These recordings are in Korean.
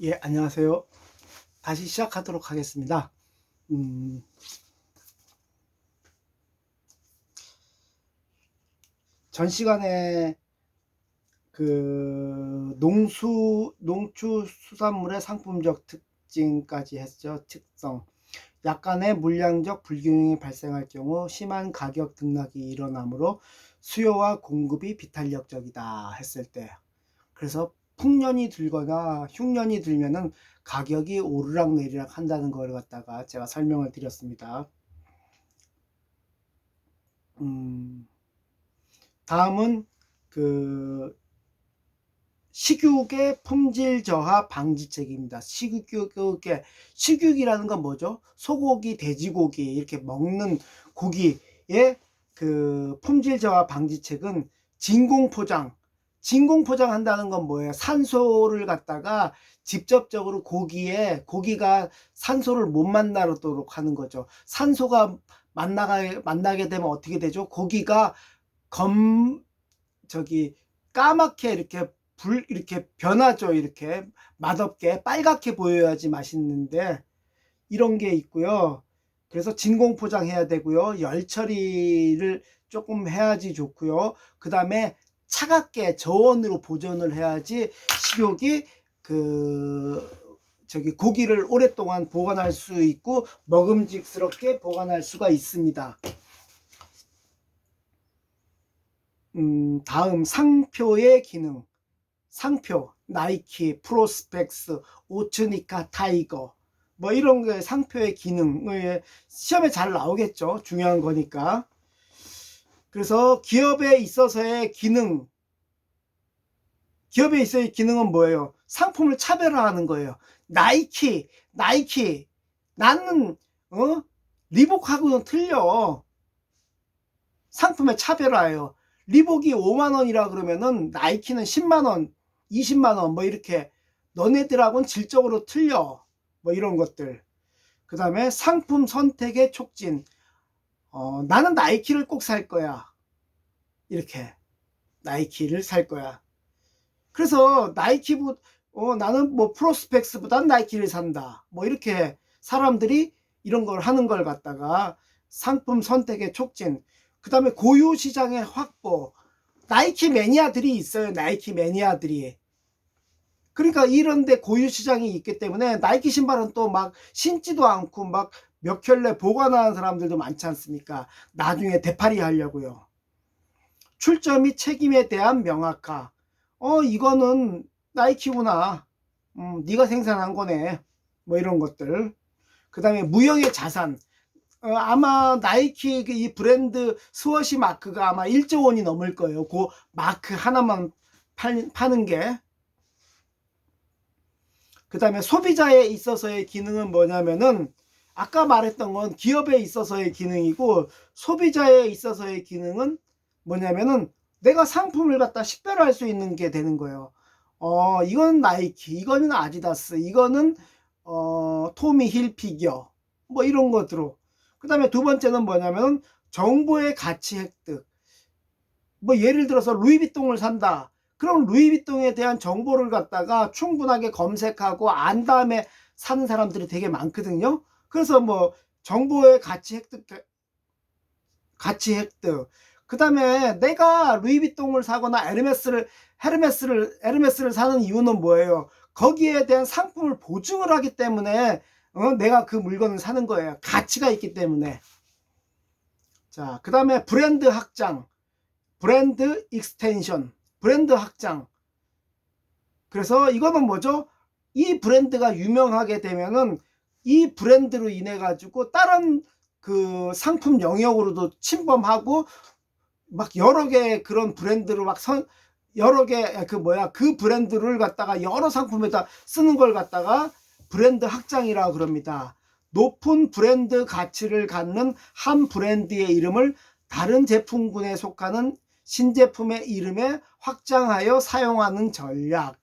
예, 안녕하세요. 다시 시작하도록 하겠습니다. 전 시간에 농축수산물의 상품적 특징까지 했죠. 특성. 약간의 물량적 불균형이 발생할 경우 심한 가격 등락이 일어나므로 수요와 공급이 비탄력적이다 했을 때, 그래서 풍년이 들거나 흉년이 들면은 가격이 오르락내리락 한다는 걸 갖다가 제가 설명을 드렸습니다. 다음은 식육의 품질 저하 방지책입니다. 식육이라는 건 뭐죠? 소고기, 돼지고기 이렇게 먹는 고기의 품질 저하 방지책은 진공포장 한다는 건 뭐예요? 산소를 갖다가 직접적으로 고기가 산소를 못 만나도록 하는 거죠. 산소가 만나게 되면 어떻게 되죠? 고기가 까맣게 이렇게 변하죠. 이렇게 맛없게 빨갛게 보여야지 맛있는데, 이런 게 있고요. 그래서 진공 포장해야 되고요. 열 처리를 조금 해야지 좋고요. 그 다음에 차갑게 저온으로 보존을 해야지 식욕이 고기를 오랫동안 보관할 수 있고 먹음직스럽게 보관할 수가 있습니다. 다음 상표의 기능. 상표, 나이키, 프로스펙스, 오츠니카, 타이거 뭐 이런 게 상표의 기능을 시험에 잘 나오겠죠. 중요한 거니까. 그래서 기업에 있어서의 기능은 뭐예요? 상품을 차별화하는 거예요. 나이키 나는 리복하고는 틀려. 상품의 차별화예요. 리복이 5만원이라 그러면은 나이키는 10만원 20만원 뭐 이렇게 너네들하고는 질적으로 틀려. 뭐 이런 것들. 그 다음에 상품 선택의 촉진. 나는 나이키를 꼭 살 거야. 이렇게 나이키를 살 거야. 그래서 나는 뭐 프로스펙스보단 나이키를 산다. 뭐 이렇게 사람들이 이런 걸 하는 걸 갖다가 상품 선택의 촉진. 그 다음에 고유 시장의 확보. 나이키 매니아들이 있어요. 나이키 매니아들이. 그러니까 이런데 고유 시장이 있기 때문에 나이키 신발은 또 막 신지도 않고 막 몇 켤레 보관하는 사람들도 많지 않습니까? 나중에 되팔이 하려고요. 출처 및 책임에 대한 명확화. 이거는 나이키구나. 네가 생산한 거네. 뭐 이런 것들. 그 다음에 무형의 자산. 아마 나이키 이 브랜드 스워시 마크가 아마 1조 원이 넘을 거예요. 그 마크 하나만 파는 게. 그 다음에 소비자에 있어서의 기능은 뭐냐면은, 아까 말했던 건 기업에 있어서의 기능이고, 소비자에 있어서의 기능은 뭐냐면은 내가 상품을 갖다 식별할 수 있는 게 되는 거예요. 이건 나이키, 이거는 아디다스, 이거는 토미 힐피겨 뭐 이런 것으로. 그 다음에 두 번째는 뭐냐면 정보의 가치 획득. 뭐 예를 들어서 루이비통을 산다. 그럼 루이비통에 대한 정보를 갖다가 충분하게 검색하고 안 다음에 사는 사람들이 되게 많거든요. 그래서 뭐 정보의 가치 획득. 그 다음에 내가 루이비통을 사거나 에르메스를 사는 이유는 뭐예요? 거기에 대한 상품을 보증을 하기 때문에 내가 그 물건을 사는 거예요. 가치가 있기 때문에. 자, 그 다음에 브랜드 확장, 브랜드 익스텐션, 브랜드 확장. 그래서 이거는 뭐죠? 이 브랜드가 유명하게 되면은 이 브랜드로 인해 가지고 다른 그 상품 영역으로도 침범하고 막 여러 개 그런 브랜드로 여러 개 그 브랜드를 갖다가 여러 상품에다 쓰는 걸 갖다가 브랜드 확장이라고 그럽니다. 높은 브랜드 가치를 갖는 한 브랜드의 이름을 다른 제품군에 속하는 신제품의 이름에 확장하여 사용하는 전략.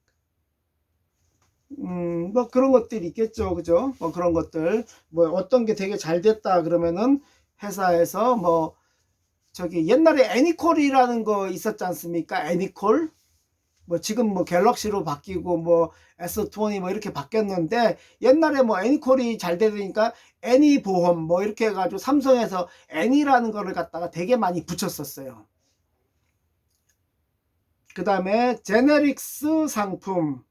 뭐 그런 것들이 있겠죠. 그죠? 뭐 그런 것들. 뭐 어떤 게 되게 잘 됐다 그러면은 회사에서 뭐 옛날에 애니콜이라는 거 있었지 않습니까? 애니콜. 뭐 지금 뭐 갤럭시로 바뀌고 뭐 S20 뭐 이렇게 바뀌었는데, 옛날에 뭐 애니콜이 잘 되니까 애니보험 뭐 이렇게 해가지고 삼성에서 애니라는 거를 갖다가 되게 많이 붙였었어요. 그 다음에 제네릭스 상품.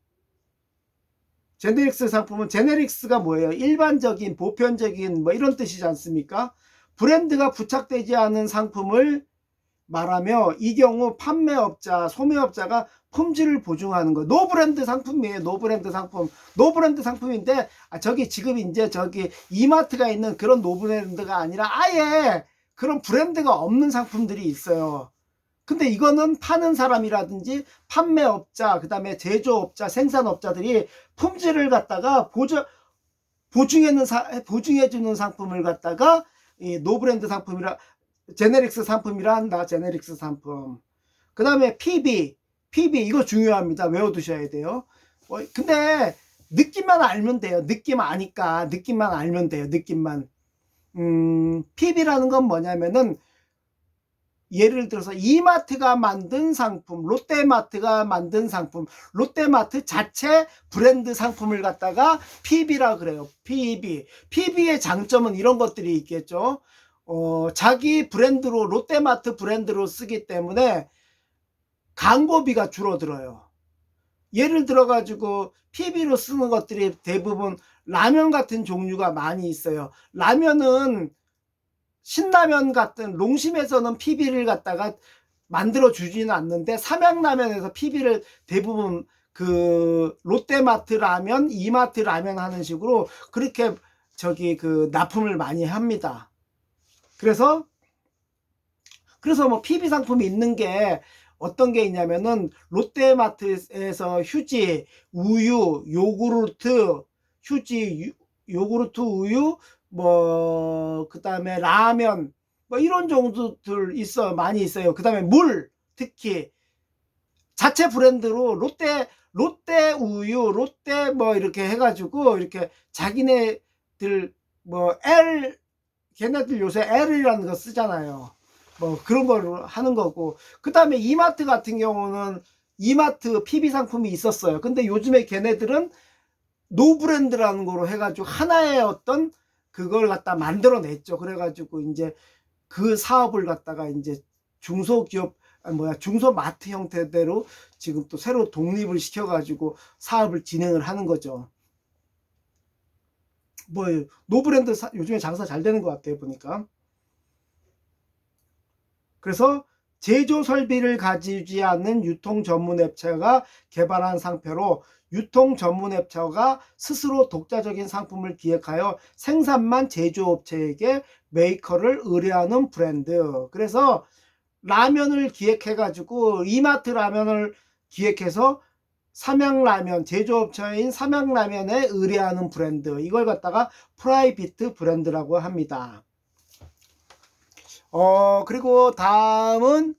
제네릭스 상품은, 제네릭스가 뭐예요? 일반적인, 보편적인 뭐 이런 뜻이지 않습니까? 브랜드가 부착되지 않은 상품을 말하며, 이 경우 판매업자, 소매업자가 품질을 보증하는 거. 노브랜드 상품이에요. 노브랜드 상품. 노브랜드 상품인데, 저기 지금 이제 저기 이마트가 있는 그런 노브랜드가 아니라 아예 그런 브랜드가 없는 상품들이 있어요. 근데 이거는 파는 사람이라든지 판매업자, 그 다음에 제조업자, 생산업자들이 품질을 갖다가 보증해주는 상품을 갖다가 이 노브랜드 상품이라, 제네릭스 상품이라 한다. 제네릭스 상품. 그 다음에 PB 이거 중요합니다. 외워두셔야 돼요. 근데 느낌만 알면 돼요. 느낌 아니까 느낌만 알면 돼요. 느낌만. PB라는 건 뭐냐면은, 예를 들어서 이마트가 만든 상품, 롯데마트가 만든 상품, 롯데마트 자체 브랜드 상품을 갖다가 PB라 그래요. PB의 장점은 이런 것들이 있겠죠. 자기 브랜드로, 롯데마트 브랜드로 쓰기 때문에 광고비가 줄어들어요. 예를 들어 가지고 PB로 쓰는 것들이 대부분 라면 같은 종류가 많이 있어요. 라면은 신라면 같은 농심에서는 PB를 갖다가 만들어 주지는 않는데, 삼양라면에서 PB를 대부분 그 롯데마트 라면, 이마트 라면 하는 식으로 그렇게 저기 그 납품을 많이 합니다. 그래서 뭐 PB 상품이 있는 게 어떤 게 있냐면은, 롯데마트에서 휴지, 우유, 요구르트, 휴지, 요구르트, 우유, 뭐 그 다음에 라면, 뭐 이런 정도들 많이 있어요. 그 다음에 물, 특히 자체 브랜드로 롯데 우유, 롯데 뭐 이렇게 해가지고 이렇게 자기네들 뭐 걔네들 요새 L이라는 거 쓰잖아요. 뭐 그런 걸 하는 거고. 그 다음에 이마트 같은 경우는 이마트 PB 상품이 있었어요. 근데 요즘에 걔네들은 노브랜드라는 거로 해가지고 하나의 어떤 그걸 갖다 만들어냈죠. 그래가지고 이제 그 사업을 갖다가 이제 중소마트 형태대로 지금 또 새로 독립을 시켜가지고 사업을 진행을 하는 거죠. 뭐 노브랜드 요즘에 장사 잘 되는 것 같아요, 보니까. 그래서 제조 설비를 가지지 않는 유통 전문 업체가 개발한 상표로, 유통 전문 업체가 스스로 독자적인 상품을 기획하여 생산만 제조업체에게 메이커를 의뢰하는 브랜드. 그래서 라면을 기획해가지고, 이마트 라면을 기획해서 삼양라면, 제조업체인 삼양라면에 의뢰하는 브랜드, 이걸 갖다가 프라이빗 브랜드라고 합니다. 그리고 다음은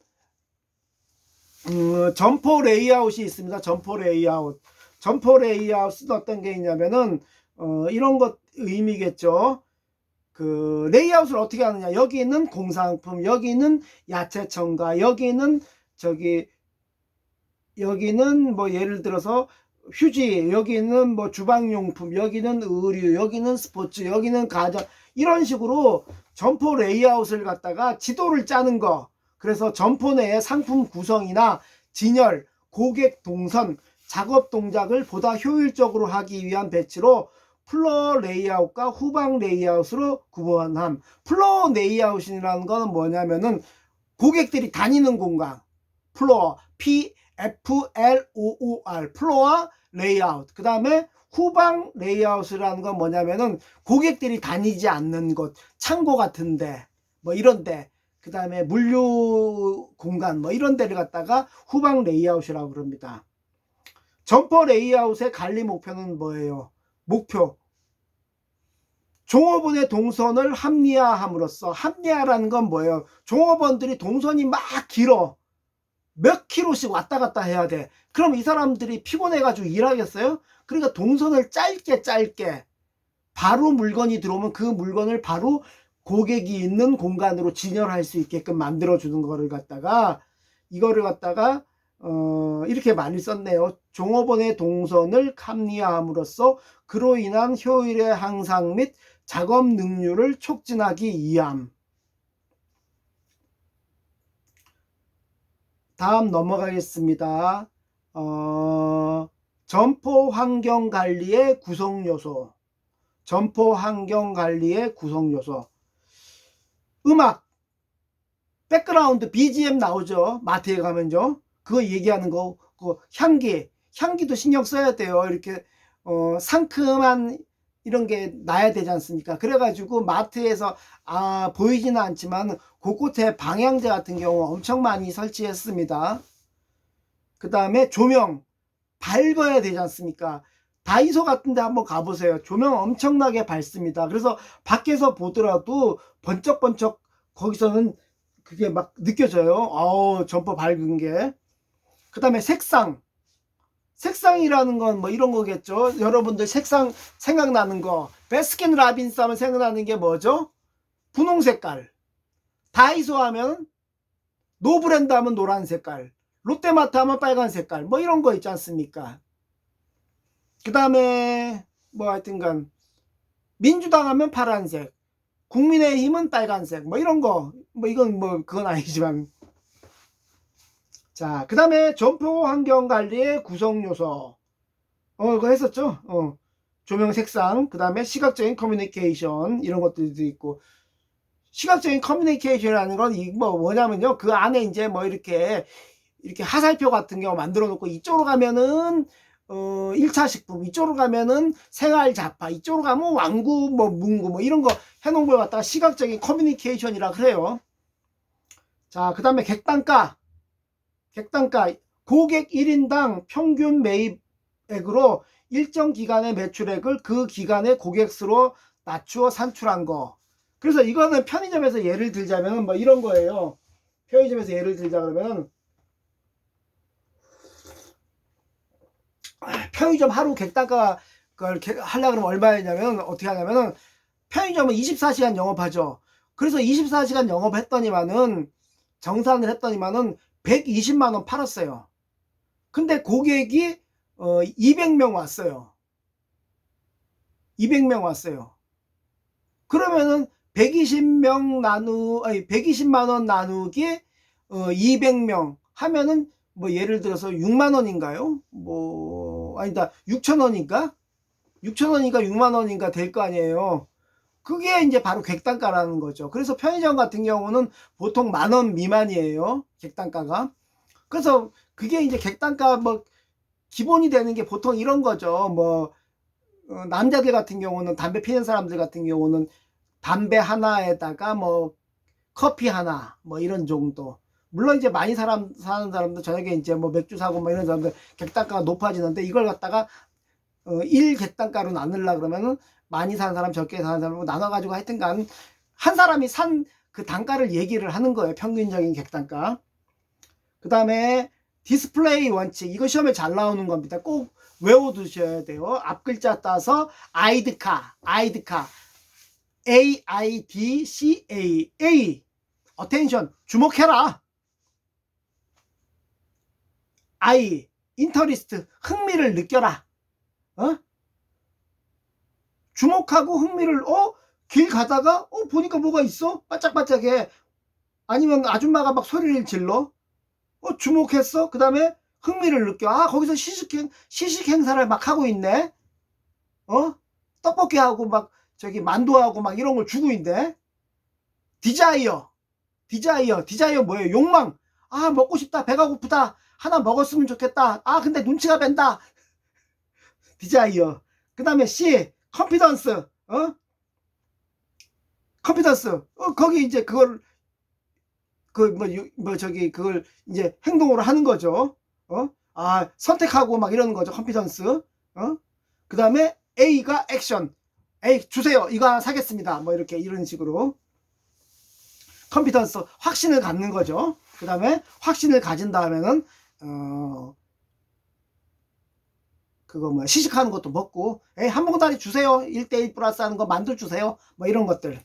점포 레이아웃이 있습니다. 점포 레이아웃은 어떤 게 있냐면은, 이런 것 의미겠죠. 그 레이아웃을 어떻게 하느냐, 여기는 공산품, 여기는 야채첨가, 여기는 뭐 예를 들어서 휴지, 여기는 뭐 주방용품, 여기는 의류, 여기는 스포츠, 여기는 가전, 이런 식으로 점포 레이아웃을 갖다가 지도를 짜는 거. 그래서 점포 내의 상품 구성이나 진열, 고객 동선, 작업 동작을 보다 효율적으로 하기 위한 배치로 플로어 레이아웃과 후방 레이아웃으로 구분함. 플로어 레이아웃이라는 거는 뭐냐면은, 고객들이 다니는 공간, 플로어, PFLOOR, 플로어 레이아웃. 그 다음에 후방 레이아웃이라는 건 뭐냐면은, 고객들이 다니지 않는 곳, 창고 같은데, 뭐 이런데, 그 다음에 물류 공간, 뭐 이런 데를 갖다가 후방 레이아웃이라고 그럽니다. 점포 레이아웃의 관리 목표는 뭐예요? 종업원의 동선을 합리화함으로써, 합리화라는 건 뭐예요? 종업원들이 동선이 막 길어. 몇 킬로씩 왔다 갔다 해야 돼. 그럼 이 사람들이 피곤해가지고 일하겠어요? 그러니까 동선을 짧게 바로 물건이 들어오면 그 물건을 바로 고객이 있는 공간으로 진열할 수 있게끔 만들어주는 거를 갖다가, 이거를 갖다가 이렇게 많이 썼네요. 종업원의 동선을 합리화함으로써 그로 인한 효율의 향상 및 작업 능률을 촉진하기 위함. 다음 넘어가겠습니다. 점포 환경 관리의 구성 요소. 점포 환경 관리의 구성 요소. 음악, 백그라운드 BGM 나오죠. 마트에 가면요. 그거 얘기하는 거. 그 향기도 신경 써야 돼요. 이렇게 상큼한 이런 게 나야 되지 않습니까? 그래가지고 마트에서 보이지는 않지만 곳곳에 방향제 같은 경우 엄청 많이 설치했습니다. 그 다음에 조명 밝아야 되지 않습니까? 다이소 같은 데 한번 가보세요. 조명 엄청나게 밝습니다. 그래서 밖에서 보더라도 번쩍번쩍 거기서는 그게 막 느껴져요. 점퍼 밝은 게. 그 다음에 색상이라는 건 뭐 이런 거겠죠. 여러분들 색상 생각나는 거, 베스킨 라빈스 하면 생각나는 게 뭐죠? 분홍 색깔. 다이소 하면 노브랜드 하면 노란 색깔, 롯데마트 하면 빨간 색깔, 뭐 이런 거 있지 않습니까? 그 다음에 뭐 하여튼간 민주당 하면 파란색, 국민의힘은 빨간색, 뭐 이런 거, 뭐 이건 뭐 그건 아니지만. 자, 그 다음에 점포 환경관리의 구성요소. 그거 했었죠? 조명 색상, 그 다음에 시각적인 커뮤니케이션, 이런 것들도 있고. 시각적인 커뮤니케이션이라는 건 뭐냐면요. 그 안에 이제 뭐 이렇게 하살표 같은 경우 만들어 놓고 이쪽으로 가면은 1차 식품, 이쪽으로 가면은 생활 잡화, 이쪽으로 가면 왕구, 뭐 문구, 뭐 이런 거 해놓은 걸 갖다가 시각적인 커뮤니케이션이라 그래요. 자, 그 다음에 객단가. 고객 1인당 평균 매입액으로 일정 기간의 매출액을 그 기간의 고객 수로 낮추어 산출한 거. 그래서 이거는 편의점에서 예를 들자면 뭐 이런 거예요. 편의점에서 예를 들자 그러면 편의점 하루 객단가 그걸 하려고 그러면 얼마냐면 어떻게 하냐면은 편의점은 24시간 영업하죠. 그래서 24시간 영업했더니만은 정산을 했더니만은 120만 원 팔았어요. 근데 고객이 200명 왔어요. 200명 왔어요. 그러면은 120만 원 나누기 200명 하면은 뭐 예를 들어서 6만 원인가요? 뭐 아니다. 6천 원인가? 6천 원인가 6만 원인가 될 거 아니에요. 그게 이제 바로 객단가라는 거죠. 그래서 편의점 같은 경우는 보통 10,000원 미만이에요. 객단가가. 그래서 그게 이제 객단가 뭐 기본이 되는 게 보통 이런 거죠. 뭐 남자들 같은 경우는 담배 피는 사람들 같은 경우는 담배 하나에다가 뭐 커피 하나 뭐 이런 정도. 물론 이제 많이 사는 사람들 저녁에 이제 뭐 맥주 사고 뭐 이런 사람들 객단가가 높아지는데 이걸 갖다가 1 객단가로 나누려 그러면은 많이 사는 사람 적게 사는 사람으로 나눠가지고 하여튼간 한 사람이 산 그 단가를 얘기를 하는 거예요. 평균적인 객단가. 그 다음에 디스플레이 원칙. 이거 시험에 잘 나오는 겁니다. 꼭 외워두셔야 돼요. 앞 글자 따서 아이드카 AIDCA 어텐션 주목해라. I 인터리스트 흥미를 느껴라. 주목하고 흥미를 길 가다가 보니까 뭐가 있어? 반짝반짝해. 아니면 아줌마가 막 소리를 질러. 주목했어. 그 다음에 흥미를 느껴. 거기서 시식 행사를 막 하고 있네. 떡볶이하고 막 저기 만두하고 막 이런 걸 주고 있네. 디자이어 뭐예요? 욕망. 먹고 싶다. 배가 고프다. 하나 먹었으면 좋겠다. 근데 눈치가 뺀다. 디자이어. 그 다음에 C 컨피던스. 컨피던스. 거기 이제 그걸 그걸 이제 행동으로 하는 거죠. 선택하고 막 이러는 거죠. 컨피던스. 그 다음에 A가 액션. A 주세요. 이거 하나 사겠습니다. 뭐 이렇게 이런 식으로. 컨피던스 확신을 갖는 거죠. 그 다음에 확신을 가진 다음에는 그거 뭐 시식하는 것도 먹고 한 봉다리 주세요. 1:1 플러스 하는 거 만두 주세요. 뭐 이런 것들.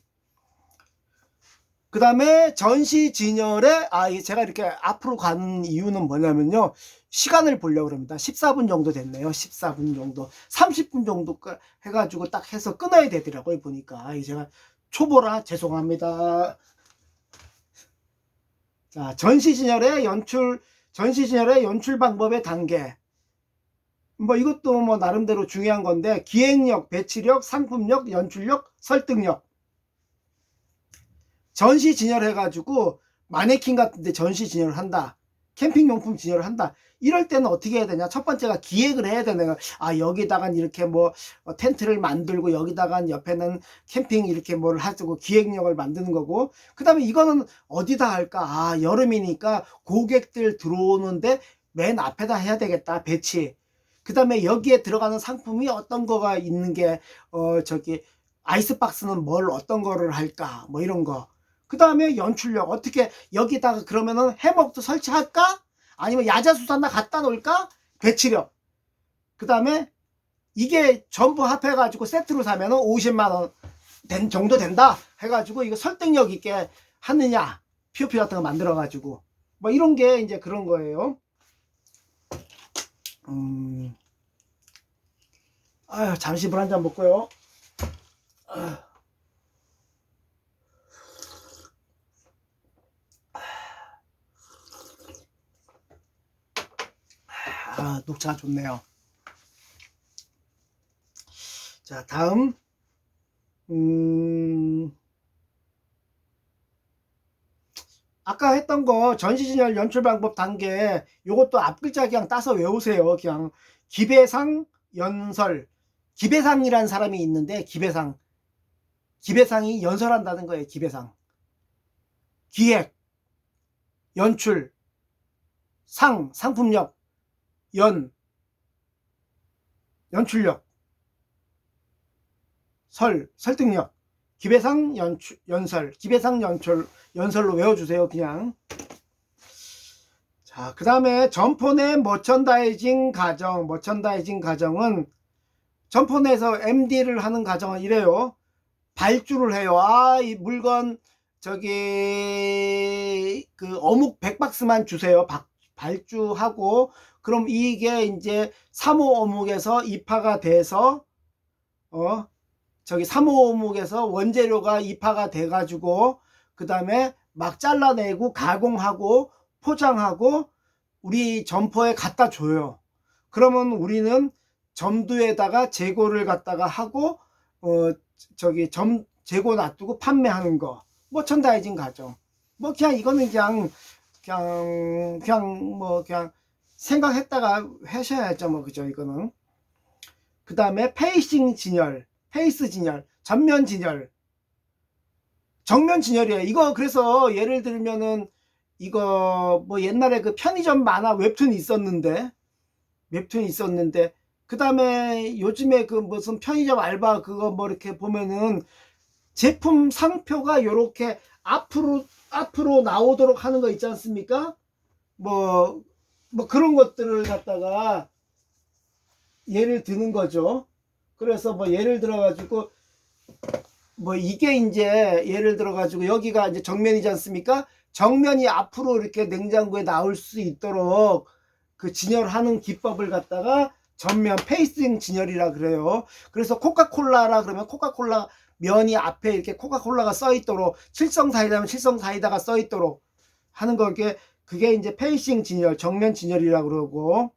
그 다음에 전시 진열에 제가 이렇게 앞으로 가는 이유는 뭐냐면요, 시간을 보려고 합니다. 14분 정도 됐네요. 14분 정도, 30분 정도 해가지고 딱 해서 끊어야 되더라고요. 보니까 제가 초보라 죄송합니다. 자, 전시 진열의 연출 방법의 단계. 뭐 이것도 뭐 나름대로 중요한 건데, 기획력, 배치력, 상품력, 연출력, 설득력. 전시 진열해 가지고 마네킹 같은데 전시 진열을 한다, 캠핑용품 진열을 한다, 이럴 때는 어떻게 해야 되냐? 첫 번째가 기획을 해야 되는 거야. 여기다가 이렇게 뭐 텐트를 만들고, 여기다가 옆에는 캠핑 이렇게 뭘 하고 기획력을 만드는 거고, 그 다음에 이거는 어디다 할까? 여름이니까 고객들 들어오는데 맨 앞에다 해야 되겠다, 배치. 그 다음에 여기에 들어가는 상품이 어떤 거가 있는 게 저기 아이스박스는 뭘 어떤 거를 할까, 뭐 이런 거. 그 다음에 연출력, 어떻게 여기다가 그러면은 해먹도 설치할까? 아니면 야자수산나 갖다 놓을까? 배치력. 그 다음에 이게 전부 합해가지고 세트로 사면은 50만원 정도 된다 해가지고, 이거 설득력 있게 하느냐, POP 같은 거 만들어가지고, 뭐 이런 게 이제 그런 거예요. 잠시 물 한 잔 먹고요. 녹차가 좋네요. 자, 다음 아까 했던 거 전시진열 연출 방법 단계, 요것도 앞글자 그냥 따서 외우세요. 그냥 기배상, 연설. 기배상이라는 사람이 있는데, 기배상이 연설한다는 거예요. 기배상. 기획, 연출, 상품력, 연출력, 설득력. 기배상, 연설, 기배상, 연설로 외워주세요. 그냥. 자, 그 다음에 점포 내 머천다이징 가정은, 점포 내에서 MD를 하는 가정은 이래요. 발주를 해요. 이 물건 저기 그 어묵 100박스만 주세요. 발주하고, 그럼 이게 이제 3호 어묵에서 입하가 돼서 저기 3호 어묵에서 원재료가 입하가 돼 가지고, 그 다음에 막 잘라내고 가공하고 포장하고 우리 점포에 갖다 줘요. 그러면 우리는 점두에다가 재고를 갖다가 하고 저기 재고 놔두고 판매하는 거, 머천다이징 가정. 뭐 그냥 이거는 그냥 생각했다가 하셔야죠, 뭐. 그죠, 이거는. 그 다음에 페이스 진열, 전면 진열, 정면 진열이에요. 이거 그래서 예를 들면은 이거 뭐 옛날에 그 편의점 만화 웹툰이 있었는데, 그 다음에 요즘에 그 무슨 편의점 알바 그거 뭐 이렇게 보면은 제품 상표가 요렇게 앞으로 나오도록 하는 거 있지 않습니까? 뭐 그런 것들을 갖다가 예를 드는 거죠. 그래서 뭐 예를 들어 가지고 뭐 이게 이제 예를 들어 가지고 여기가 이제 정면이지 않습니까? 정면이 앞으로 이렇게 냉장고에 나올 수 있도록 그 진열하는 기법을 갖다가 전면 페이싱 진열이라 그래요. 그래서 코카콜라라 그러면 코카콜라 면이 앞에 이렇게 코카콜라가 써 있도록, 칠성사이다면 칠성사이다가 써 있도록 하는 거, 그게 이제 페이싱 진열, 정면 진열이라 그러고,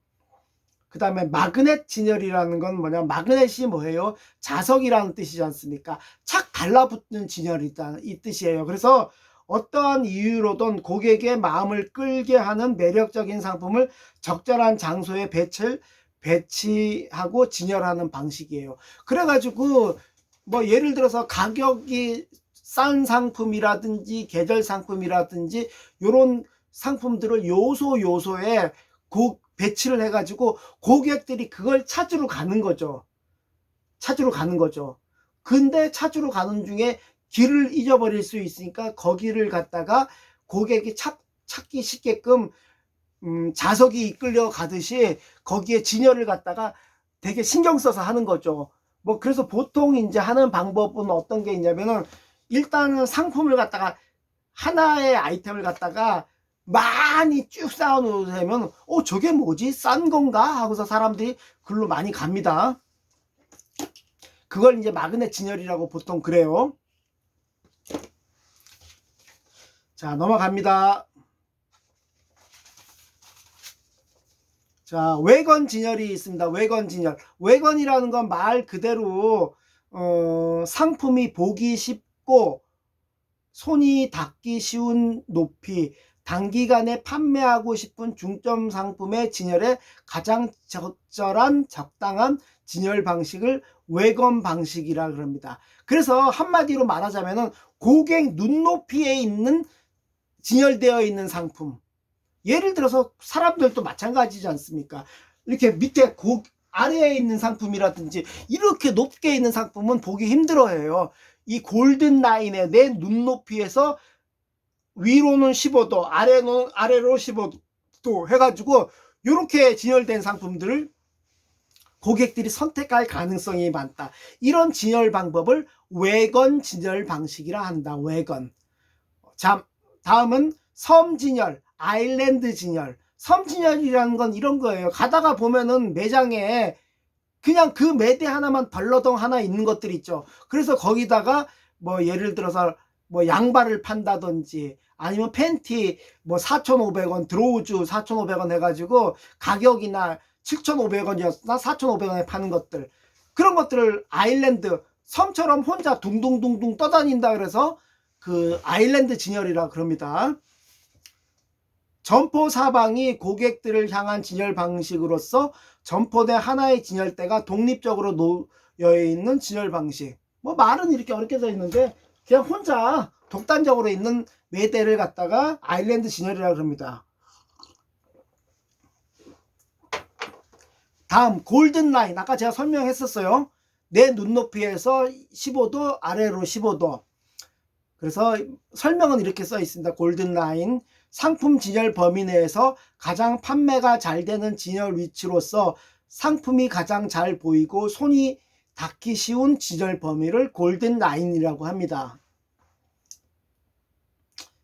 그 다음에 마그넷 진열이라는 건 뭐냐, 마그넷이 뭐예요? 자석이라는 뜻이지 않습니까? 착 달라붙는 진열이다, 이 뜻이에요. 그래서 어떠한 이유로든 고객의 마음을 끌게 하는 매력적인 상품을 적절한 장소에 배치하고 진열하는 방식이에요. 그래가지고 뭐 예를 들어서 가격이 싼 상품이라든지 계절 상품이라든지 요런 상품들을 요소에 배치를 해가지고 고객들이 그걸 찾으러 가는 거죠. 근데 찾으러 가는 중에 길을 잊어버릴 수 있으니까 거기를 갖다가 고객이 찾기 쉽게끔 자석이 이끌려 가듯이 거기에 진열을 갖다가 되게 신경 써서 하는 거죠. 뭐 그래서 보통 이제 하는 방법은 어떤 게 있냐면은, 일단은 상품을 갖다가 하나의 아이템을 갖다가 많이 쭉 쌓아놓으면 저게 뭐지? 싼 건가? 하고서 사람들이 글로 많이 갑니다. 그걸 이제 마그넷 진열이라고 보통 그래요. 자, 넘어갑니다. 자, 외건 진열이 있습니다. 외건 진열. 외건이라는 건 말 그대로 상품이 보기 쉽고 손이 닿기 쉬운 높이, 단기간에 판매하고 싶은 중점 상품의 진열에 가장 적절한 적당한 진열 방식을 외건 방식이라 그럽니다. 그래서 한마디로 말하자면은 고객 눈높이에 있는 진열되어 있는 상품, 예를 들어서 사람들도 마찬가지지 않습니까? 이렇게 밑에 아래에 있는 상품이라든지 이렇게 높게 있는 상품은 보기 힘들어해요. 이 골든 라인에 내 눈높이에서 위로는 15도, 아래로 15도 해가지고 이렇게 진열된 상품들을 고객들이 선택할 가능성이 많다. 이런 진열 방법을 외건 진열 방식이라 한다. 외건. 자, 다음은 섬 진열, 아일랜드 진열. 섬 진열이라는 건 이런 거예요. 가다가 보면은 매장에 그냥 그 매대 하나만 벌러덩 하나 있는 것들 있죠. 그래서 거기다가 뭐 예를 들어서 뭐 양발을 판다든지 아니면 팬티 뭐 4,500원 드로우즈 4,500원 해가지고 가격이나 7,500원이었나 4,500원에 파는 것들, 그런 것들을 아일랜드 섬처럼 혼자 둥둥둥둥 떠다닌다 그래서 그 아일랜드 진열이라 그럽니다. 점포 사방이 고객들을 향한 진열 방식으로서 점포 내 하나의 진열대가 독립적으로 놓여 있는 진열 방식. 뭐 말은 이렇게 어렵게 써 있는데 그냥 혼자 독단적으로 있는 매대를 갖다가 아일랜드 진열이라 그럽니다. 다음 골든 라인, 아까 제가 설명했었어요. 내 눈높이에서 15도, 아래로 15도. 그래서 설명은 이렇게 써 있습니다. 골든 라인, 상품 진열 범위 내에서 가장 판매가 잘 되는 진열 위치로서 상품이 가장 잘 보이고 손이 닿기 쉬운 진열 범위를 골든 라인이라고 합니다.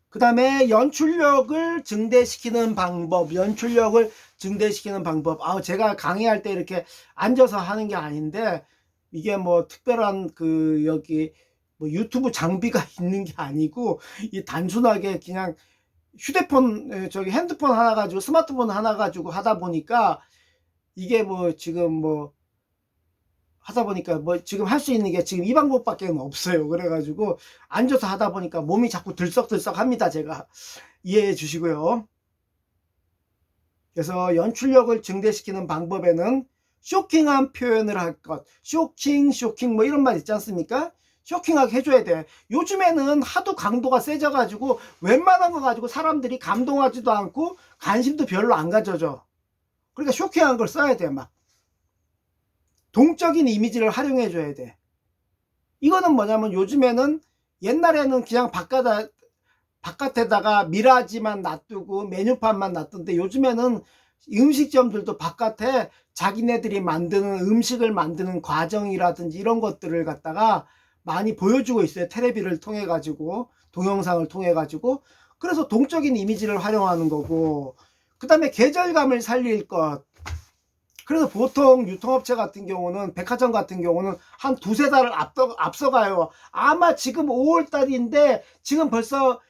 그 다음에 연출력을 증대시키는 방법, 제가 강의할 때 이렇게 앉아서 하는 게 아닌데 이게 뭐 특별한 여기 뭐 유튜브 장비가 있는 게 아니고 이 단순하게 그냥 휴대폰 핸드폰 하나 가지고 스마트폰 하나 가지고 하다 보니까 이게 뭐 지금 뭐 하다 보니까 뭐 지금 할 수 있는 게 지금 이 방법밖에 없어요. 그래가지고 앉아서 하다 보니까 몸이 자꾸 들썩들썩 합니다. 제가 이해해 주시고요. 그래서 연출력을 증대시키는 방법에는 쇼킹한 표현을 할 것, 쇼킹 뭐 이런 말 있지 않습니까? 쇼킹하게 해줘야 돼. 요즘에는 하도 강도가 세져가지고 웬만한 거 가지고 사람들이 감동하지도 않고 관심도 별로 안 가져져. 그러니까 쇼킹한 걸 써야 돼. 막 동적인 이미지를 활용해 줘야 돼. 이거는 뭐냐면 요즘에는 옛날에는 그냥 바깥에다가 미라지만 놔두고 메뉴판만 놔두는데 요즘에는 음식점들도 바깥에 자기네들이 만드는 음식을 만드는 과정이라든지 이런 것들을 갖다가 많이 보여주고 있어요. 텔레비를 통해 가지고, 동영상을 통해 가지고. 그래서 동적인 이미지를 활용하는 거고, 그 다음에 계절감을 살릴 것. 그래서 보통 유통업체 같은 경우는, 백화점 같은 경우는 한 두세 달을 앞서가요. 아마 지금 5월달인데 지금 벌써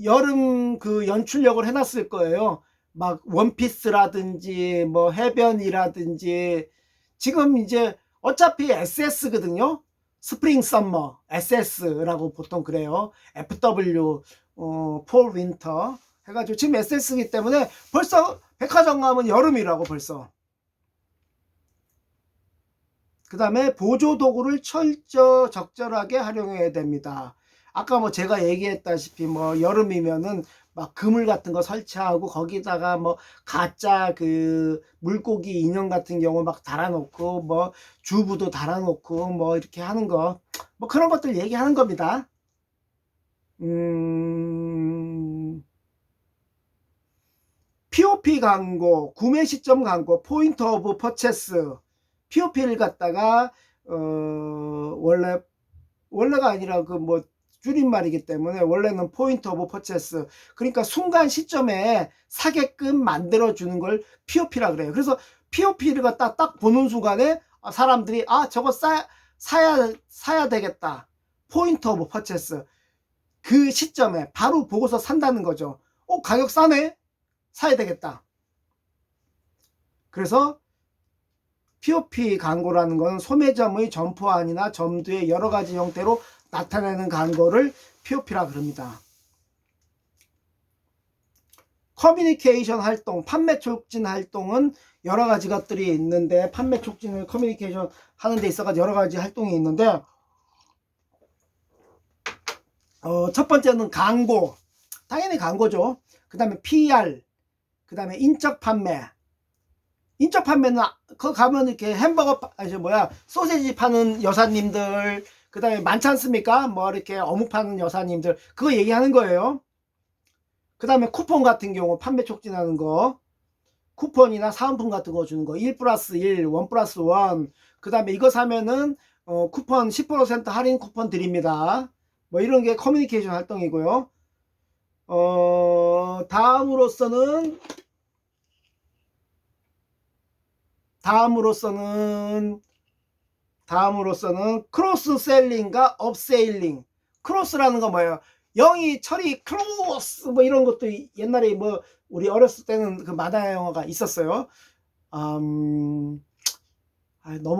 여름 연출력을 해놨을 거예요. 막 원피스라든지 뭐 해변이라든지. 지금 이제 어차피 SS거든요. 스프링 썸머 SS라고 보통 그래요. FW 폴 윈터 해가지고 지금 SS이기 때문에 벌써 백화점 가면 여름이라고 벌써. 그 다음에 보조 도구를 적절하게 활용해야 됩니다. 아까 뭐 제가 얘기했다시피 뭐 여름이면은 막 그물 같은 거 설치하고 거기다가 뭐 가짜 물고기 인형 같은 경우 막 달아놓고 뭐 주부도 달아놓고 뭐 이렇게 하는 거, 뭐 그런 것들 얘기하는 겁니다. POP 광고, 구매 시점 광고, 포인트 오브 퍼체스. POP를 갖다가 원래가 아니라 줄임말이기 때문에 원래는 포인트 오브 퍼체스, 그러니까 순간 시점에 사게끔 만들어주는 걸 POP라 그래요. 그래서 POP를 갖다 딱 보는 순간에 사람들이 저거 사야 되겠다. 포인트 오브 퍼체스. 그 시점에 바로 보고서 산다는 거죠. 가격 싸네? 사야 되겠다. 그래서 POP 광고라는 것은 소매점의 점포안이나 점도의 여러 가지 형태로 나타내는 광고를 POP라 그럽니다. 커뮤니케이션 활동, 판매 촉진 활동은 여러 가지 것들이 있는데, 판매 촉진을 커뮤니케이션 하는 데 있어가지고 여러 가지 활동이 있는데, 첫 번째는 광고, 당연히 광고죠. 그 다음에 PR, 그 다음에 인적 판매. 인적 판매는 거 가면 이렇게 햄버거 소세지 파는 여사님들, 그 다음에 많지 않습니까? 뭐 이렇게 어묵 파는 여사님들, 그거 얘기하는 거예요. 그 다음에 쿠폰 같은 경우 판매 촉진하는 거, 쿠폰이나 사은품 같은 거 주는 거, 1+1, 1+1, 그 다음에 이거 사면은 쿠폰 10% 할인 쿠폰 드립니다. 뭐 이런 게 커뮤니케이션 활동이고요. 다음으로서는 크로스 셀링과 업세일링. 크로스라는 건 뭐예요? 영이 철이 크로스 뭐 이런 것도 옛날에 뭐 우리 어렸을 때는 그 만화 영화가 있었어요. 너무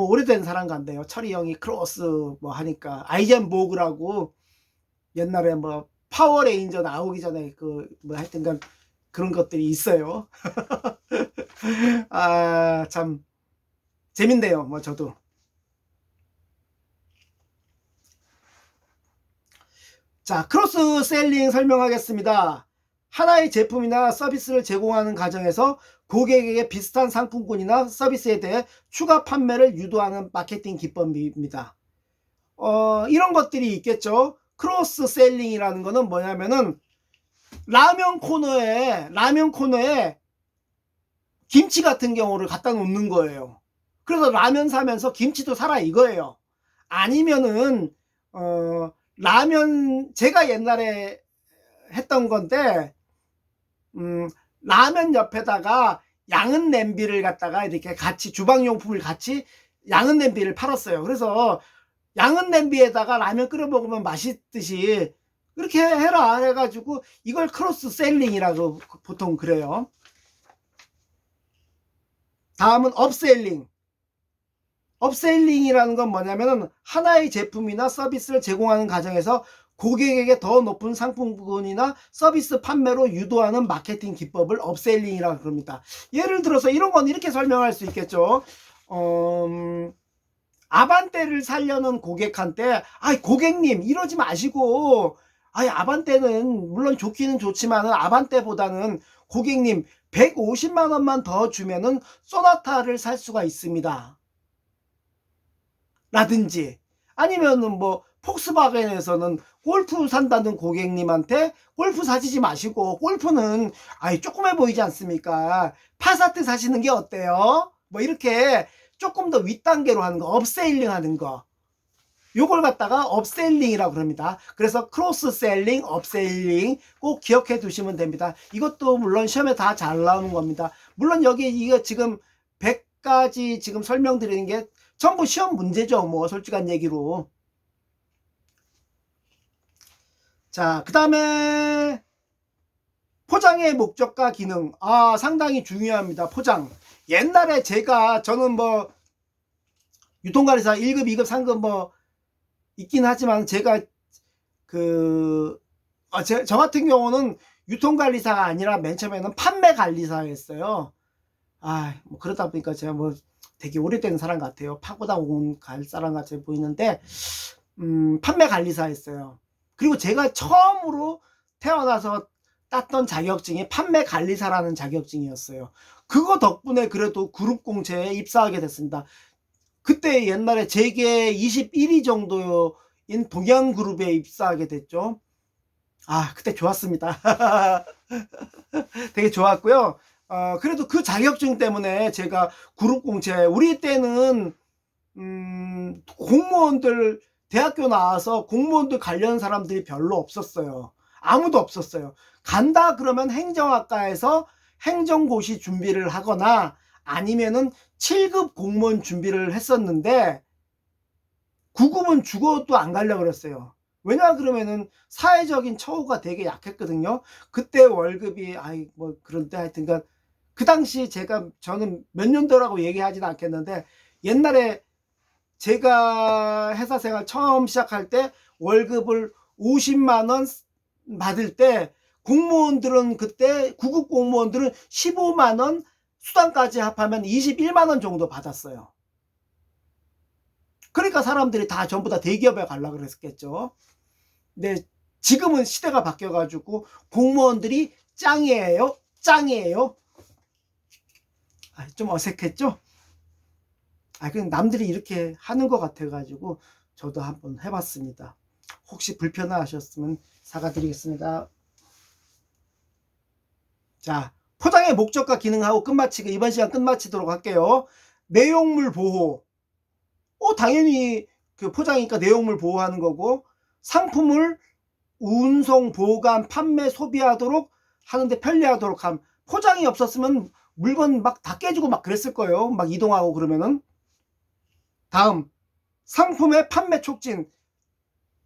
오래된 사람 같네요. 철이 영이 크로스 뭐 하니까 아이젠보그라고 옛날에 뭐 파워레인저 나오기 전에 그 뭐 하여튼간 그런 것들이 있어요. 참 재밌네요. 뭐 저도. 자, 크로스 셀링 설명하겠습니다. 하나의 제품이나 서비스를 제공하는 과정에서 고객에게 비슷한 상품군이나 서비스에 대해 추가 판매를 유도하는 마케팅 기법입니다. 이런 것들이 있겠죠. 크로스 셀링이라는 거는 뭐냐면은 라면 코너에 김치 같은 경우를 갖다 놓는 거예요. 그래서 라면 사면서 김치도 사라 이거예요. 아니면은 라면, 제가 옛날에 했던 건데 라면 옆에다가 양은 냄비를 갖다가 이렇게 같이 주방용품을 같이 양은 냄비를 팔았어요. 그래서 양은 냄비에다가 라면 끓여 먹으면 맛있듯이 그렇게 해라 해가지고 이걸 크로스 셀링이라고 보통 그래요. 다음은 업셀링. 업셀링이라는 건 뭐냐면은 하나의 제품이나 서비스를 제공하는 과정에서 고객에게 더 높은 상품군이나 서비스 판매로 유도하는 마케팅 기법을 업셀링이라고 그럽니다. 예를 들어서 이런 건 이렇게 설명할 수 있겠죠. 아반떼를 사려는 고객한테 고객님 이러지 마시고 아반떼는 물론 좋기는 좋지만은 아반떼보다는 고객님 150만 원만 더 주면은 소나타를 살 수가 있습니다. 라든지 아니면은 뭐 폭스바겐에서는 골프 산다는 고객님한테 골프 사시지 마시고 골프는 조그매 보이지 않습니까? 파사트 사시는 게 어때요? 뭐 이렇게 조금 더 윗단계로 하는 거, 업셀링 하는 거, 요걸 갖다가 업셀링이라고 그럽니다. 그래서 크로스셀링, 업셀링 꼭 기억해 두시면 됩니다. 이것도 물론 시험에 다 잘 나오는 겁니다. 물론 여기 이거 지금 100가지 지금 설명드리는 게 전부 시험 문제죠. 뭐 솔직한 얘기로. 자, 그 다음에 포장의 목적과 기능. 상당히 중요합니다. 포장. 옛날에 저는 뭐 유통관리사 1급, 2급, 3급 뭐 있긴 하지만 제가 저 같은 경우는 유통관리사가 아니라 맨 처음에는 판매관리사였어요. 뭐 그러다 보니까 제가 뭐 되게 오래된 사람 같아요. 파고다 온 갈 사람 같이 보이는데 판매관리사였어요. 그리고 제가 처음으로 태어나서 땄던 자격증이 판매관리사라는 자격증이었어요. 그거 덕분에 그래도 그룹공채에 입사하게 됐습니다. 그때 옛날에 재계 21위 정도인 동양그룹에 입사하게 됐죠. 그때 좋았습니다. 되게 좋았고요. 그래도 그 자격증 때문에 제가 그룹공채, 우리 때는 공무원들 대학교 나와서 공무원들 가려는 사람들이 별로 없었어요. 아무도 없었어요. 간다 그러면 행정학과에서 행정고시 준비를 하거나 아니면은 7급 공무원 준비를 했었는데 9급은 죽어도 안 가려고 그랬어요. 왜냐 그러면은 사회적인 처우가 되게 약했거든요. 그때 월급이 뭐 그런데 하여튼간 그 당시 저는 몇 년도라고 얘기하지는 않겠는데 옛날에 제가 회사 생활 처음 시작할 때 월급을 50만 원 받을 때 공무원들은 그때 9급 공무원들은 15만 원 수당까지 합하면 21만 원 정도 받았어요. 그러니까 사람들이 다 전부 다 대기업에 가려고 그랬겠죠. 근데 지금은 시대가 바뀌어가지고 공무원들이 짱이에요. 짱이에요. 좀 어색했죠? 그냥 남들이 이렇게 하는 것 같아가지고 저도 한번 해봤습니다. 혹시 불편하셨으면 사과드리겠습니다. 자, 포장의 목적과 기능하고 끝마치기, 이번 시간 끝마치도록 할게요. 내용물 보호. 당연히 그 포장이니까 내용물 보호하는 거고, 상품을 운송, 보관, 판매, 소비하도록 하는데 편리하도록 함. 포장이 없었으면 물건 막 다 깨지고 막 그랬을 거예요. 막 이동하고 그러면은. 다음, 상품의 판매 촉진.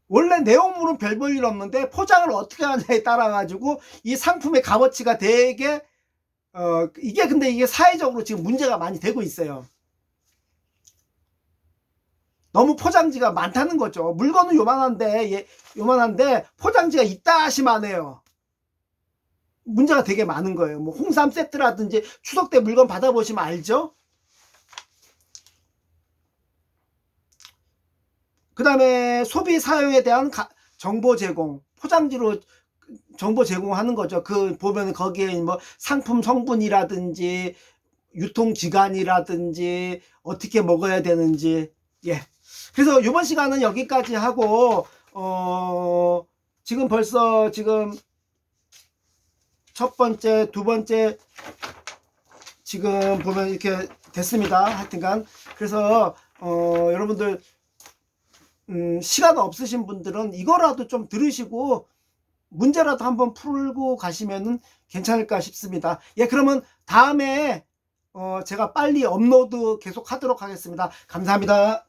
원래 내용물은 별 볼 일 없는데 포장을 어떻게 하냐에 따라 가지고 이 상품의 값어치가 되게 근데 이게 사회적으로 지금 문제가 많이 되고 있어요. 너무 포장지가 많다는 거죠. 물건은 요만한데 포장지가 이따시만해요. 문제가 되게 많은 거예요. 뭐 홍삼 세트라든지 추석 때 물건 받아보시면 알죠? 그 다음에 소비 사용에 대한 정보 제공, 포장지로 정보 제공하는 거죠. 보면 거기에 뭐 상품 성분이라든지 유통기간이라든지 어떻게 먹어야 되는지. 그래서 이번 시간은 여기까지 하고 지금 벌써 첫 번째, 두 번째 지금 보면 이렇게 됐습니다. 하여튼간 그래서 여러분들 시간 없으신 분들은 이거라도 좀 들으시고 문제라도 한번 풀고 가시면은 괜찮을까 싶습니다. 그러면 다음에 제가 빨리 업로드 계속 하도록 하겠습니다. 감사합니다.